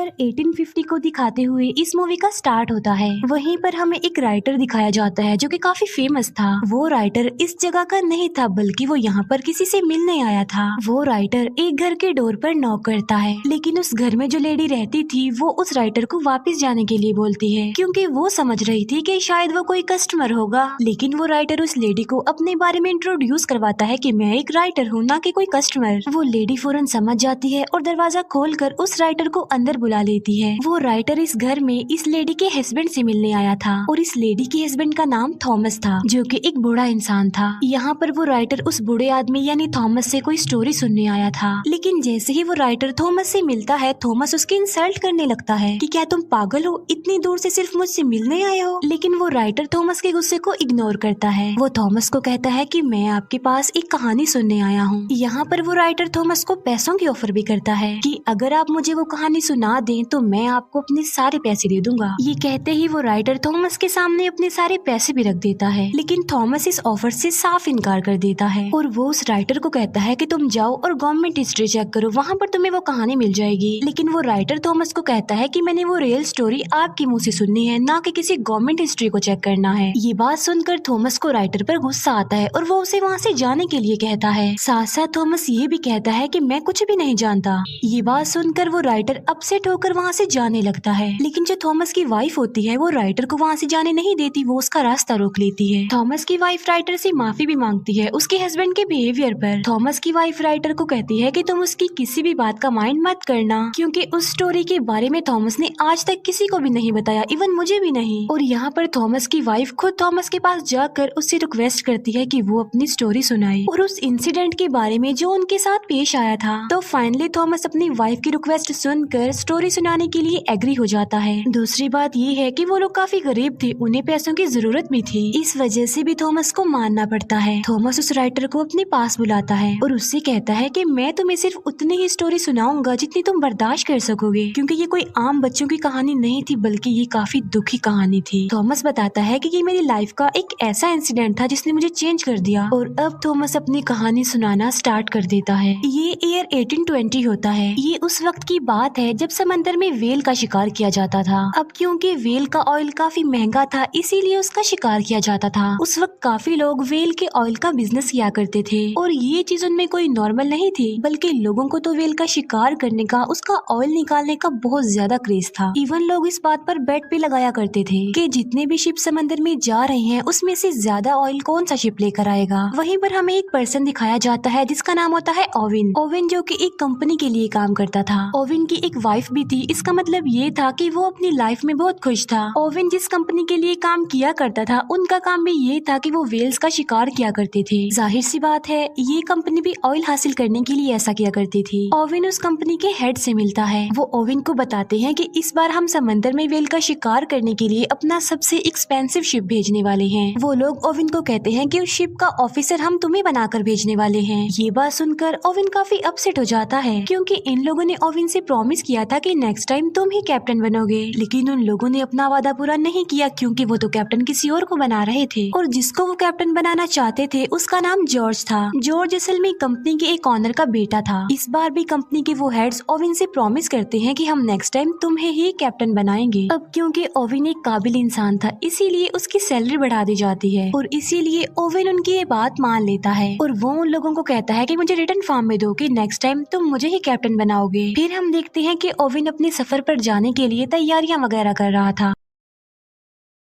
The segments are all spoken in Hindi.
ईयर 1850 को दिखाते हुए इस मूवी का स्टार्ट होता है। वहीं पर हमें एक राइटर दिखाया जाता है जो कि काफी फेमस था। वो राइटर इस जगह का नहीं था बल्कि वो यहाँ पर किसी से मिलने आया था। वो राइटर एक घर के डोर पर नॉक करता है, लेकिन उस घर में जो लेडी रहती थी वो उस राइटर को वापस जाने के लिए बोलती है, क्योंकि वो समझ रही थी कि शायद वो कोई कस्टमर होगा। लेकिन वो राइटर उस लेडी को अपने बारे में इंट्रोड्यूस करवाता है कि मैं एक राइटर हूँ, ना कि कोई कस्टमर। वो लेडी फौरन समझ जाती है और दरवाजा खोलकर उस राइटर को अंदर बुला लेती है। वो राइटर इस घर में इस लेडी के हस्बैंड से मिलने आया था और इस लेडी के हस्बैंड का नाम थॉमस था, जो कि एक बूढ़ा इंसान था। यहाँ पर वो राइटर उस बूढ़े आदमी यानी थॉमस से कोई स्टोरी सुनने आया था, लेकिन जैसे ही वो राइटर थॉमस से मिलता है, थॉमस उसकी इंसल्ट करने लगता है कि क्या तुम पागल हो, इतनी दूर से सिर्फ मुझसे मिलने आए हो। लेकिन वो राइटर थॉमस के गुस्से को इग्नोर करता है। वो थॉमस को कहता है कि मैं आपके पास एक कहानी सुनने आया हूँ। यहाँ पर वो राइटर थॉमस को पैसों की ऑफर भी करता है कि अगर आप मुझे वो कहानी सुना दें तो मैं आपको अपने सारे पैसे दे दूंगा। ये कहते ही वो राइटर थॉमस के सामने अपने सारे पैसे भी रख देता है, लेकिन थॉमस इस ऑफर से साफ इनकार कर देता है और वो उस राइटर को कहता है कि तुम जाओ और गवर्नमेंट हिस्ट्री चेक करो, वहाँ पर तुम्हें वो कहानी मिल जाएगी। लेकिन वो राइटर थॉमस को कहता है कि मैंने वो रियल स्टोरी आपके मुँह से सुननी है, ना कि किसी गवर्नमेंट हिस्ट्री को चेक करना है। ये बात सुनकर थॉमस को राइटर पर गुस्सा आता है और वो उसे वहाँ से जाने के लिए कहता है। साथ साथ थॉमस ये भी कहता है कि मैं कुछ भी नहीं जानता। ये बात सुनकर वो राइटर अपसेट होकर वहाँ से जाने लगता है, लेकिन जो थॉमस की वाइफ होती है वो राइटर को वहाँ से जाने नहीं देती, वो उसका रास्ता रोक लेती है। थॉमस की वाइफ राइटर से माफी भी मांगती है उसके हस्बैंड के बिहेवियर पर। थॉमस की वाइफ राइटर को कहती है कि तुम उसकी किसी भी बात का माइंड मत करना, क्योंकि उस स्टोरी के बारे में थॉमस ने आज तक किसी को भी नहीं बताया, इवन मुझे भी नहीं। और यहाँ पर थॉमस की वाइफ खुद थॉमस के पास जाकर उससे रिक्वेस्ट करती है कि वो अपनी स्टोरी सुनाए और उस इंसिडेंट के बारे में जो उनके साथ पेश आया था। तो फाइनली थॉमस अपनी वाइफ की रिक्वेस्ट सुनकर स्टोरी सुनाने के लिए एग्री हो जाता है। दूसरी बात ये है कि वो लोग काफी गरीब थे, उन्हें पैसों की जरूरत भी थी, इस वजह से भी थॉमस को मानना पड़ता है। थॉमस उस राइटर को अपने पास बुलाता है और उससे कहता है कि मैं तुम्हें सिर्फ उतनी ही स्टोरी सुनाऊंगा जितनी तुम बर्दाश्त कर सकोगे, क्योंकि ये कोई आम बच्चों की कहानी नहीं थी बल्कि ये काफी दुखी कहानी थी। थॉमस बताता है कि ये मेरी लाइफ का एक ऐसा इंसिडेंट था जिसने मुझे चेंज कर दिया। और अब थॉमस अपनी कहानी सुनाना स्टार्ट कर देता है। ये ईयर 1820 होता है। ये उस वक्त की बात है जब समंदर में वेल का शिकार किया जाता था। अब क्योंकि वेल का ऑयल काफी महंगा था इसीलिए उसका शिकार किया जाता था। उस वक्त काफी लोग वेल के ऑयल का बिजनेस किया करते थे और ये चीज उनमें कोई नॉर्मल नहीं थी, बल्कि लोगों को तो वेल का शिकार करने का, उसका ऑयल निकालने का बहुत ज्यादा क्रेज था। इवन लोग इस बात पर बेट भी लगाया करते थे कि जितने भी शिप समंदर में जा रहे हैं उसमें से ज्यादा ऑयल कौन सा शिप लेकर आएगा। वहीं पर हमें एक पर्सन दिखाया जाता है जिसका नाम होता है ओवेन। ओवेन जो कि एक कंपनी के लिए काम करता था। ओवेन की एक वाइफ भी थी, इसका मतलब ये था कि वो अपनी लाइफ में बहुत खुश था। ओवेन जिस कंपनी के लिए काम किया करता था उनका काम भी ये था कि वो वेल्स का शिकार किया करते थे। जाहिर सी बात है ये कंपनी भी ऑयल हासिल करने के लिए ऐसा किया करती थी। ओवेन उस कंपनी के हेड से मिलता है। वो ओवेन को बताते हैं कि इस बार हम समंदर में वेल का शिकार करने के लिए अपना सबसे एक्सपेंसिव शिप भेजने वाले हैं। वो लोग ओवेन को कहते हैं कि उस शिप का ऑफिसर हम तुम्हें बनाकर भेजने वाले हैं। ये बात सुनकर ओवेन काफी अपसेट हो जाता है, क्योंकि इन लोगों ने ओवेन से प्रॉमिस किया था कि नेक्स्ट टाइम तुम ही कैप्टन बनोगे, लेकिन उन लोगों ने अपना वादा पूरा नहीं किया क्योंकि वो तो कैप्टन किसी और को बना रहे थे और जिसको वो कैप्टन बनाना चाहते थे उसका नाम जॉर्ज था। जॉर्ज असल में कंपनी के एक ऑनर का बेटा था। इस बार भी कंपनी के वो हेड्स ओवेन से प्रॉमिस करते हैं कि हम नेक्स्ट टाइम तुम्हें ही कैप्टन बनाएंगे। अब क्योंकि ओवेन एक काबिल इंसान था इसीलिए उसकी सैलरी बढ़ा दी जाती है और इसीलिए ओवेन उनकी ये बात मान लेता है और वो उन लोगों को कहता है कि मुझे रिटर्न फॉर्म में दो कि नेक्स्ट टाइम तुम मुझे ही कैप्टन बनाओगे। फिर हम देखते हैं कि ओवेन अपने सफर पर जाने के लिए तैयारियां वगैरह कर रहा था।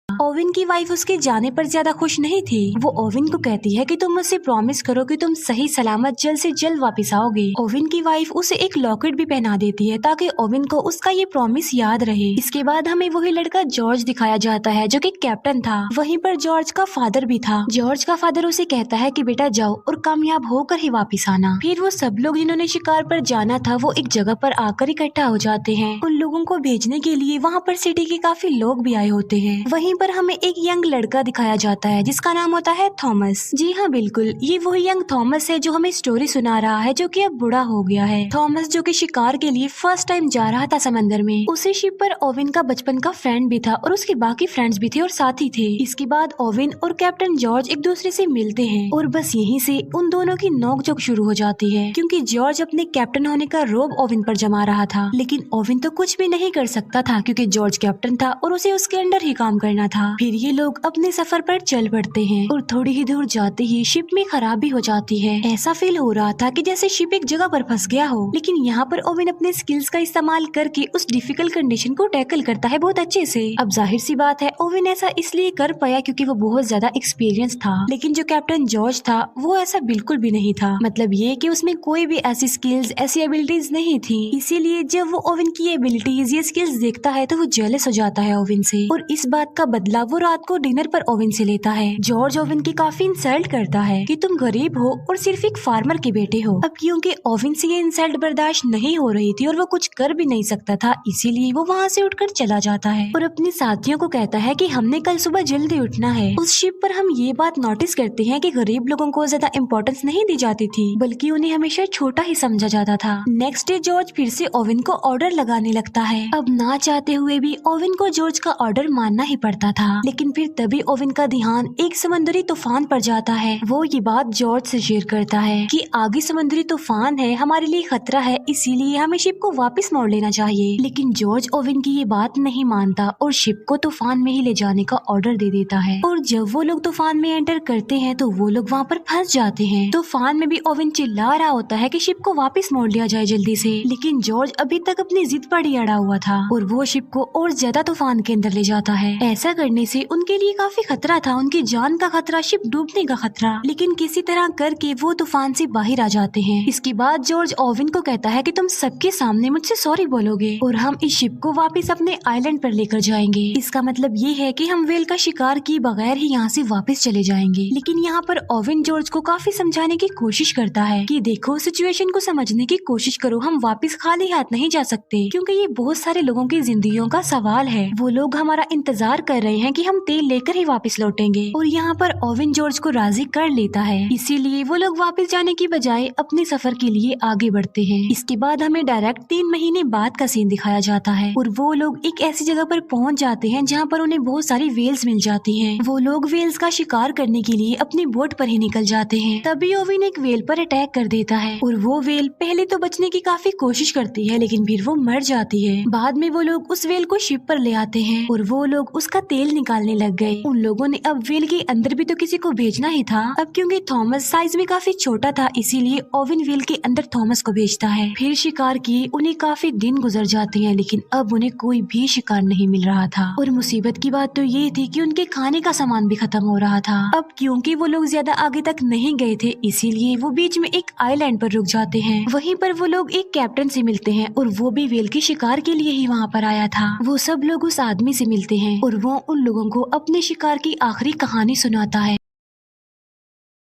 ओवेन की वाइफ उसके जाने पर ज्यादा खुश नहीं थी। वो ओवेन को कहती है कि तुम मुझसे प्रॉमिस करो कि तुम सही सलामत जल्द से जल्द वापस आओगे। ओवेन की वाइफ उसे एक लॉकेट भी पहना देती है ताकि ओवेन को उसका ये प्रॉमिस याद रहे। इसके बाद हमें वही लड़का जॉर्ज दिखाया जाता है जो कि कैप्टन था। वहीं पर जॉर्ज का फादर भी था। जॉर्ज का फादर उसे कहता है कि बेटा जाओ और कामयाब होकर ही वापस आना। फिर वो सब लोग जिन्होंने शिकार पर जाना था वो एक जगह पर आकर इकट्ठा हो जाते हैं। उन लोगों को भेजने के लिए वहाँ पर सिटी के काफी लोग भी आए होते हैं। वहीं पर पर हमें एक यंग लड़का दिखाया जाता है जिसका नाम होता है थॉमस। जी हाँ बिल्कुल, ये वही यंग थॉमस है जो हमें स्टोरी सुना रहा है, जो कि अब बूढ़ा हो गया है। थॉमस जो कि शिकार के लिए फर्स्ट टाइम जा रहा था समंदर में। उसी शिप पर ओवेन का बचपन का फ्रेंड भी था और उसके बाकी फ्रेंड्स भी थे और साथी थे। इसके बाद ओवेन और कैप्टन जॉर्ज एक दूसरे से मिलते हैं और बस यहीं से उन दोनों की नोकझोंक शुरू हो जाती है, क्योंकि जॉर्ज अपने कैप्टन होने का रोब ओवेन पर जमा रहा था। लेकिन ओवेन तो कुछ भी नहीं कर सकता था क्योंकि जॉर्ज कैप्टन था और उसे उसके अंडर ही काम करना था। फिर ये लोग अपने सफर पर चल पड़ते हैं और थोड़ी ही दूर जाते ही शिप में खराबी हो जाती है। ऐसा फील हो रहा था कि जैसे शिप एक जगह पर फंस गया हो। लेकिन यहाँ पर ओवेन अपने स्किल्स का इस्तेमाल करके उस डिफिकल्ट कंडीशन को टैकल करता है बहुत अच्छे से। अब जाहिर सी बात है ओवेन ऐसा इसलिए कर पाया क्योंकि वो बहुत ज्यादा एक्सपीरियंस था। लेकिन जो कैप्टन जॉर्ज था वो ऐसा बिल्कुल भी नहीं था। मतलब ये कि उसमें कोई भी ऐसी स्किल्स ऐसी एबिलिटीज नहीं थी। इसीलिए जब वो ओवेन की एबिलिटीज ये स्किल्स देखता है तो वो जेलस हो जाता है ओवेन से और इस बात का बदला वो रात को डिनर पर ओवेन से लेता है। जॉर्ज ओवेन की काफी इंसल्ट करता है कि तुम गरीब हो और सिर्फ एक फार्मर के बेटे हो। अब क्योंकि ओवेन से ये इंसल्ट बर्दाश्त नहीं हो रही थी और वो कुछ कर भी नहीं सकता था, इसीलिए वो वहाँ से उठकर चला जाता है और अपने साथियों को कहता है कि हमने कल सुबह जल्दी उठना है। उस शिप पर हम ये बात नोटिस करते हैं कि गरीब लोगों को ज्यादा इम्पोर्टेंस नहीं दी जाती थी, बल्कि उन्हें हमेशा छोटा ही समझा जाता था। नेक्स्ट डे जॉर्ज फिर से ओवेन को ऑर्डर लगाने लगता है। अब ना चाहते हुए भी ओवेन को जॉर्ज का ऑर्डर मानना ही पड़ता था। लेकिन फिर तभी ओवेन का ध्यान एक समुद्री तूफान पर जाता है। वो ये बात जॉर्ज से शेयर करता है कि आगे समुद्री तूफान है, हमारे लिए खतरा है, इसीलिए हमें शिप को वापस मोड़ लेना चाहिए। लेकिन जॉर्ज ओवेन की ये बात नहीं मानता और शिप को तूफान में ही ले जाने का ऑर्डर दे देता है। और जब वो लोग तूफान में एंटर करते हैं तो वो लोग वहाँ पर फंस जाते हैं। तूफान में भी ओवेन चिल्ला रहा होता है कि शिप को वापस मोड़ लिया जाए जल्दी से। लेकिन जॉर्ज अभी तक अपनी जिद पर ही अड़ा हुआ था और वो शिप को और ज्यादा तूफान के अंदर ले जाता है। ऐसा करने से उनके लिए काफी खतरा था, उनकी जान का खतरा, शिप डूबने का खतरा। लेकिन किसी तरह करके वो तूफान से बाहर आ जाते हैं। इसके बाद जॉर्ज ओवेन को कहता है कि तुम सबके सामने मुझसे सॉरी बोलोगे और हम इस शिप को वापस अपने आइलैंड पर लेकर जाएंगे। इसका मतलब ये है कि हम वेल का शिकार किए बगैर ही यहाँ से वापस चले जाएंगे। लेकिन यहाँ पर ओवेन जॉर्ज को काफी समझाने की कोशिश करता है कि देखो, सिचुएशन को समझने की कोशिश करो, हम वापस खाली हाथ नहीं जा सकते क्योंकि ये बहुत सारे लोगों की जिंदगियों का सवाल है। वो लोग हमारा इंतजार कर रहे हैं कि हम तेल लेकर ही वापस लौटेंगे। और यहाँ पर ओवेन जॉर्ज को राजी कर लेता है। इसीलिए वो लोग वापस जाने की बजाय अपने सफर के लिए आगे बढ़ते हैं। इसके बाद हमें डायरेक्ट 3 महीने बाद का सीन दिखाया जाता है और वो लोग एक ऐसी जगह पर पहुंच जाते हैं जहाँ पर उन्हें बहुत सारी वेल्स मिल जाती हैं। वो लोग वेल्स का शिकार करने के लिए अपनी बोट पर ही निकल जाते हैं। तभी ओवेन एक वेल पर अटैक कर देता है और वो वेल पहले तो बचने की काफी कोशिश करती है लेकिन फिर वो मर जाती है। बाद में वो लोग उस वेल को शिप पर ले आते हैं और वो लोग उसका तेल निकालने लग गए। उन लोगों ने अब वेल के अंदर भी तो किसी को भेजना ही था। अब क्योंकि थॉमस साइज में काफी छोटा था, इसीलिए ओवेन वेल के अंदर थॉमस को भेजता है। फिर शिकार किए उन्हें काफी दिन गुजर जाते हैं लेकिन अब उन्हें कोई भी शिकार नहीं मिल रहा था। और मुसीबत की बात तो ये थी कि उनके खाने का सामान भी खत्म हो रहा था। अब क्योंकि वो लोग ज्यादा आगे तक नहीं गए थे, इसीलिए वो बीच में एक आइलैंड पर रुक जाते हैं। वहीं पर वो लोग एक कैप्टन से मिलते हैं और वो भी वेल के शिकार के लिए ही वहाँ पर आया था। वो सब लोग उस आदमी से मिलते हैं और वो उन लोगों को अपने शिकार की आखिरी कहानी सुनाता है।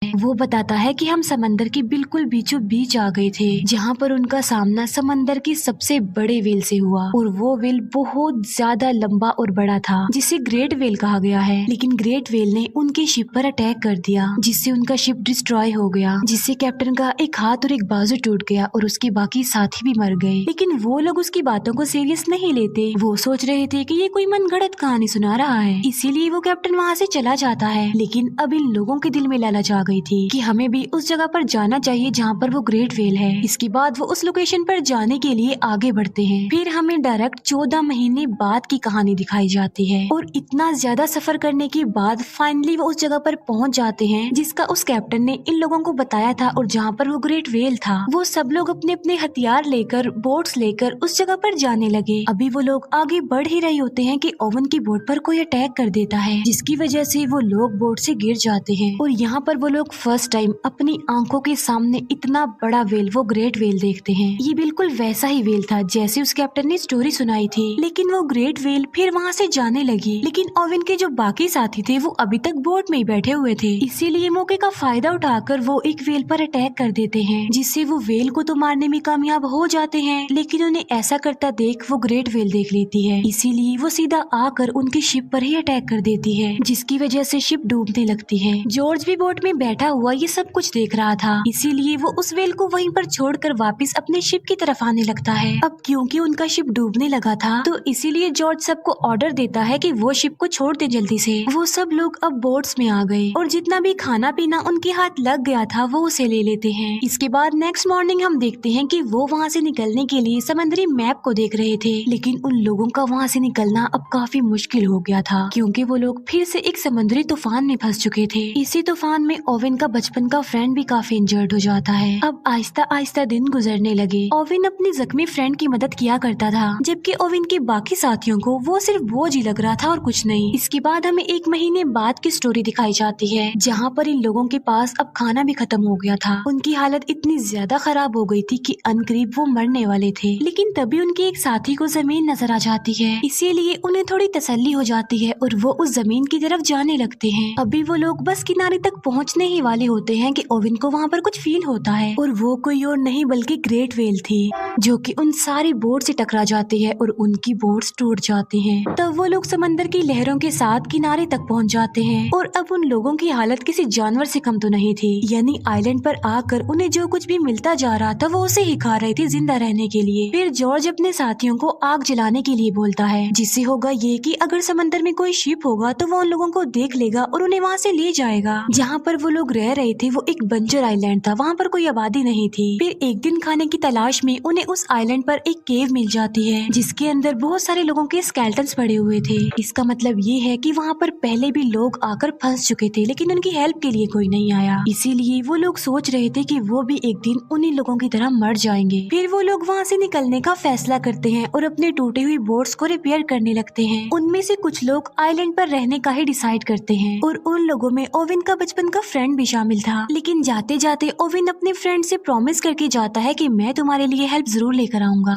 वो बताता है कि हम समंदर के बिल्कुल बीचों बीच आ गए थे जहाँ पर उनका सामना समंदर के सबसे बड़े वेल से हुआ और वो वेल बहुत ज्यादा लंबा और बड़ा था जिसे ग्रेट वेल कहा गया है। लेकिन ग्रेट वेल ने उनके शिप पर अटैक कर दिया जिससे उनका शिप डिस्ट्रॉय हो गया, जिससे कैप्टन का एक हाथ और एक बाजू टूट गया और उसके बाकी साथी भी मर गए। लेकिन वो लोग उसकी बातों को सीरियस नहीं लेते। वो सोच रहे थे कि ये कोई मनगढ़ंत कहानी सुना रहा है, इसीलिए वो कैप्टन वहाँ से चला जाता है। लेकिन अब इन लोगों के दिल में लालच आ गई थी कि हमें भी उस जगह पर जाना चाहिए जहाँ पर वो ग्रेट वेल है। इसके बाद वो उस लोकेशन पर जाने के लिए आगे बढ़ते हैं। फिर हमें डायरेक्ट 14 महीने बाद की कहानी दिखाई जाती है और इतना ज्यादा सफर करने के बाद फाइनली वो उस जगह पर पहुँच जाते हैं जिसका उस कैप्टन ने इन लोगों को बताया था और जहाँ पर वो ग्रेट वेल था। वो सब लोग अपने अपने हथियार लेकर, बोट्स लेकर उस जगह पर जाने लगे। अभी वो लोग आगे बढ़ ही रहे होते हैं कि ओवेन की बोट पर कोई अटैक कर देता है जिसकी वजह से वो लोग बोट से गिर जाते हैं और यहाँ पर वो लोग फर्स्ट टाइम अपनी आंखों के सामने इतना बड़ा वेल, वो ग्रेट वेल देखते हैं। ये बिल्कुल वैसा ही वेल था जैसे उस कैप्टन ने स्टोरी सुनाई थी, लेकिन वो ग्रेट वेल फिर वहाँ से जाने लगी। लेकिन ओवेन के जो बाकी साथी थे वो अभी तक बोट में ही बैठे हुए थे, इसीलिए मौके का फायदा उठाकर वो एक वेल पर अटैक कर देते हैं, जिससे वो वेल को तो मारने में कामयाब हो जाते हैं। लेकिन उन्हें ऐसा करता देख वो ग्रेट वेल देख लेती है, इसीलिए वो सीधा आकर उनकी शिप पर ही अटैक कर देती है, जिसकी वजह से शिप डूबने लगती है। जॉर्ज भी बोट में बैठा हुआ ये सब कुछ देख रहा था, इसीलिए वो उस वेल को वहीं पर छोड़कर वापस अपने शिप की तरफ आने लगता है। अब क्योंकि उनका शिप डूबने लगा था तो इसीलिए जॉर्ज सबको ऑर्डर देता है कि वो शिप को छोड़ दे जल्दी से। वो सब लोग अब बोट्स में आ गए और जितना भी खाना पीना उनके हाथ लग गया था वो उसे ले लेते हैं। इसके बाद नेक्स्ट मॉर्निंग हम देखते हैं कि वो वहाँ से निकलने के लिए समुद्री मैप को देख रहे थे, लेकिन उन लोगों का वहाँ से निकलना अब काफी मुश्किल हो गया था, क्योंकि वो लोग फिर से एक समुद्री तूफान में फंस चुके थे। इसी तूफान में ओवेन का बचपन का फ्रेंड भी काफी इंजर्ड हो जाता है। अब आहिस्ता आहिस्ता दिन गुजरने लगे। ओवेन अपनी जख्मी फ्रेंड की मदद किया करता था, जबकि ओवेन के बाकी साथियों को वो सिर्फ बोझ ही लग रहा था और कुछ नहीं। इसके बाद हमें 1 महीने बाद की स्टोरी दिखाई जाती है, जहाँ पर इन लोगों के पास अब खाना भी खत्म हो गया था। उनकी हालत इतनी ज्यादा खराब हो गई थी कि अनकरीब वो मरने वाले थे, लेकिन तभी उनके एक साथी को जमीन नजर आ जाती है, इसीलिए उन्हें थोड़ी तसल्ली हो जाती है और वो उस जमीन की तरफ जाने लगते हैं। अभी वो लोग बस किनारे तक पहुँचने ही वाले होते हैं कि ओवेन को वहाँ पर कुछ फील होता है, और वो कोई और नहीं बल्कि ग्रेट वेल थी, जो कि उन सारी बोट से टकरा जाती है और उनकी बोट्स टूट जाती हैं। तब वो लोग समंदर की लहरों के साथ किनारे तक पहुंच जाते हैं, और अब उन लोगों की हालत किसी जानवर से कम तो नहीं थी। यानी आइलैंड पर आकर उन्हें जो कुछ भी मिलता जा रहा था वो उसे ही खा रहे थे जिंदा रहने के लिए। फिर जॉर्ज अपने साथियों को आग जलाने के लिए बोलता है, जिससे होगा ये कि अगर समंदर में कोई शिप होगा तो वो उन लोगों को देख लेगा और उन्हें वहाँ से ले जाएगा। जहाँ पर वो लोग रह रहे थे वो एक बंजर आइलैंड था, वहाँ पर कोई आबादी नहीं थी। फिर एक दिन खाने की तलाश में उन्हें उस आइलैंड पर एक केव मिल जाती है, जिसके अंदर बहुत सारे लोगों के स्केलेटन्स पड़े हुए थे। इसका मतलब ये है कि वहाँ पर पहले भी लोग आकर फंस चुके थे, लेकिन उनकी हेल्प के लिए कोई नहीं आया। इसीलिए वो लोग सोच रहे थे कि वो भी एक दिन उन्हीं लोगों की तरह मर जाएंगे। फिर वो लोग वहाँ से निकलने का फैसला करते हैं और अपने टूटी हुई बोट्स को रिपेयर करने लगते हैं। उनमें से कुछ लोग आइलैंड पर रहने का ही डिसाइड करते हैं, और उन लोगों में ओवेन का बचपन का फ्रेंड भी शामिल था। लेकिन जाते जाते ओवेन अपने फ्रेंड से प्रॉमिस करके जाता है कि मैं तुम्हारे लिए हेल्प जरूर लेकर आऊंगा।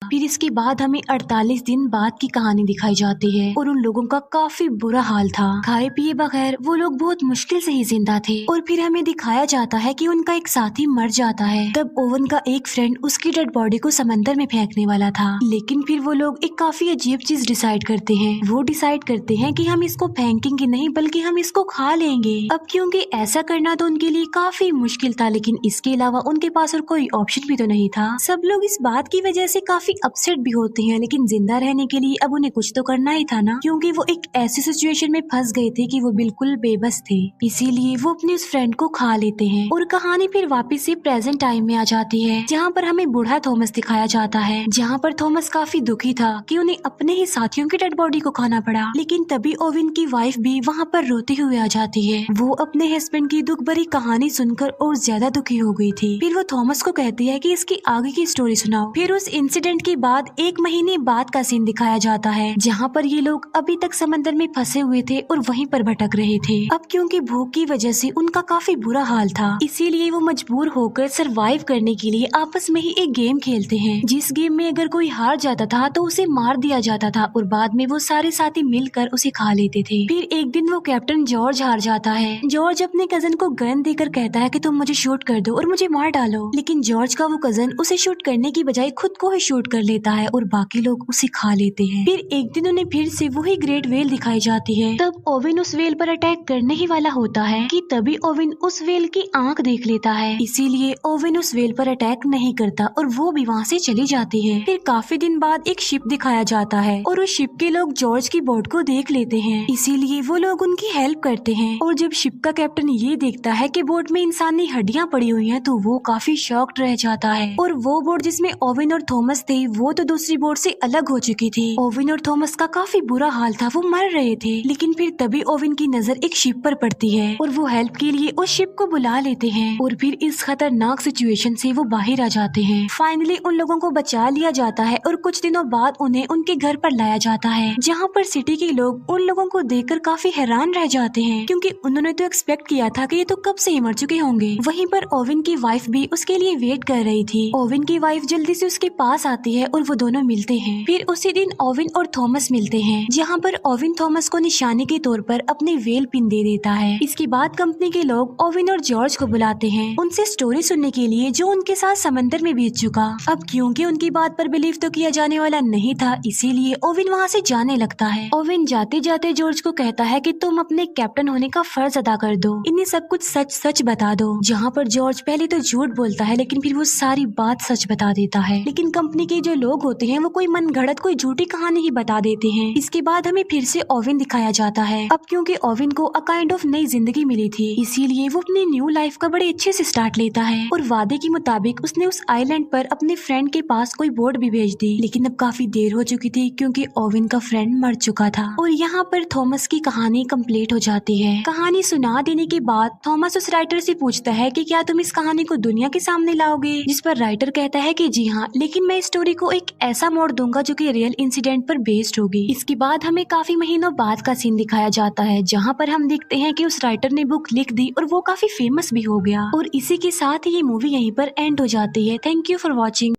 फिर इसके बाद हमें 48 दिन बाद की कहानी दिखाई जाती है, और उन लोगों का काफी बुरा हाल था। खाए पिए बगैर वो लोग बहुत मुश्किल से ही जिंदा थे। और फिर हमें दिखाया जाता है कि उनका एक साथी मर जाता है। तब ओवन का एक फ्रेंड उसकी डेड बॉडी को समंदर में फेंकने वाला था, लेकिन फिर वो लोग एक काफी अजीब चीज डिसाइड करते हैं। वो डिसाइड करते हैं कि हम इसको फेंकेंगे नहीं बल्कि हम इसको खा लेंगे। अब क्योंकि ऐसा करना तो उनके लिए काफी मुश्किल था, लेकिन इसके अलावा उनके पास और कोई ऑप्शन भी तो नहीं था। सब लोग इस बात की वजह से काफी अपसेट भी होते हैं, लेकिन जिंदा रहने के लिए अब उन्हें कुछ तो करना ही था ना, क्योंकि वो एक ऐसी सिचुएशन में फंस गए थे कि वो बिल्कुल बेबस थे। इसीलिए वो अपने उस फ्रेंड को खा लेते हैं, और कहानी फिर वापस से प्रेजेंट टाइम में आ जाती है, जहाँ पर हमें बूढ़ा थॉमस दिखाया जाता है। जहाँ पर थॉमस काफी दुखी था कि उन्हें अपने ही साथियों की डेड बॉडी को खाना पड़ा। लेकिन तभी ओवेन की वाइफ भी वहाँ पर रोते हुए आ जाती है। वो अपने हस्बैंड की दुख भरी कहानी सुनकर और ज्यादा दुखी हो गई थी। फिर वो थॉमस को कहती है कि इसकी आगे की स्टोरी सुनाओ। फिर उस इंसिडेंट के बाद 1 महीने बाद का सीन दिखाया जाता है, जहाँ पर ये लोग अभी तक समंदर में फंसे हुए थे और वहीं पर भटक रहे थे। अब क्योंकि भूख की वजह से उनका काफी बुरा हाल था, इसीलिए वो मजबूर होकर सरवाइव करने के लिए आपस में ही एक गेम खेलते हैं, जिस गेम में अगर कोई हार जाता था तो उसे मार दिया जाता था, और बाद में वो सारे साथी मिलकर उसे खा लेते थे। फिर एक दिन वो कैप्टन जॉर्ज हार जाता है। जॉर्ज अपने कजन को गन देकर कहता है कि तुम मुझे शूट कर दो और मुझे मार डालो, लेकिन जॉर्ज का वो कजन उसे शूट करने की बजाय खुद को ही शूट कर लेता है और बाकी लोग उसे खा लेते हैं। फिर एक दिन उन्हें फिर से वही ग्रेट वेल दिखाई जाती है। तब ओवेन उस वेल पर अटैक करने ही वाला होता है कि तभी ओवेन उस वेल की आंख देख लेता है, इसीलिए ओवेन उस वेल पर अटैक नहीं करता और वो भी वहाँ से चली जाती है। फिर काफी दिन बाद एक शिप दिखाया जाता है, और उस शिप के लोग जॉर्ज की बोट को देख लेते हैं, इसीलिए वो लोग उनकी हेल्प करते हैं। और जब शिप का कैप्टन ये देखता है कि बोट में इंसानी हड्डियां पड़ी हुई हैं, तो वो काफी शॉक्ड रह जाता है। और वो बोट जिसमें ओवेन और थॉमस थे क्योंकि वो तो दूसरी बोट से अलग हो चुकी थी। ओविन और थॉमस का काफी बुरा हाल था, वो मर रहे थे। लेकिन फिर तभी ओविन की नजर एक शिप पर पड़ती है और वो हेल्प के लिए उस शिप को बुला लेते हैं और फिर इस खतरनाक सिचुएशन से वो बाहर आ जाते हैं। फाइनली उन लोगों को बचा लिया जाता है और कुछ दिनों बाद उन्हें उनके घर पर लाया जाता है, जहाँ पर सिटी के लोग उन लोगों को देखकर काफी हैरान रह जाते हैं, क्योंकि उन्होंने तो एक्सपेक्ट किया था कि ये तो कब से ही मर चुके होंगे। वहीं पर ओविन की वाइफ भी उसके लिए वेट कर रही थी। ओविन की वाइफ जल्दी से उसके पास आती है और वो दोनों मिलते हैं। फिर उसी दिन ओविन और थॉमस मिलते हैं, जहाँ पर ओविन थॉमस को निशाने के तौर पर अपनी वेल पिन दे देता है। इसके बाद कंपनी के लोग ओविन और जॉर्ज को बुलाते हैं उनसे स्टोरी सुनने के लिए, जो उनके साथ समंदर में बीत चुका। अब क्योंकि उनकी बात पर बिलीव तो किया जाने वाला नहीं था, इसीलिए ओविन वहाँ से जाने लगता है। ओविन जाते जाते जॉर्ज को कहता है कि तुम अपने कैप्टन होने का फर्ज अदा कर दो, इन्हें सब कुछ सच सच बता दो। जहाँ पर जॉर्ज पहले तो झूठ बोलता है, लेकिन फिर वो सारी बात सच बता देता है। लेकिन कंपनी के जो लोग होते हैं वो कोई मनगढ़ंत कोई झूठी कहानी ही बता देते हैं। इसके बाद हमें फिर से ओविन दिखाया जाता है। अब क्योंकि ओविन को अ काइंड ऑफ नई जिंदगी मिली थी, इसीलिए वो अपनी न्यू लाइफ का बड़े अच्छे से स्टार्ट लेता है और वादे के मुताबिक उसने उस आइलैंड पर अपने फ्रेंड के पास कोई बोट भी भेज दी। लेकिन अब काफी देर हो चुकी थी, क्योंकि ओविन का फ्रेंड मर चुका था। और यहाँ पर थॉमस की कहानी कंप्लीट हो जाती है। कहानी सुना देने के बाद थॉमस उस राइटर से पूछता है कि क्या तुम इस कहानी को दुनिया के सामने लाओगे, जिस पर राइटर कहता है कि जी हाँ, लेकिन मैं इस स्टोरी को एक ऐसा मोड़ दूंगा जो कि रियल इंसिडेंट पर बेस्ड होगी। इसके बाद हमें काफी महीनों बाद का सीन दिखाया जाता है, जहाँ पर हम देखते हैं कि उस राइटर ने बुक लिख दी और वो काफी फेमस भी हो गया। और इसी के साथ ही ये मूवी यहीं पर एंड हो जाती है। Thank you for watching.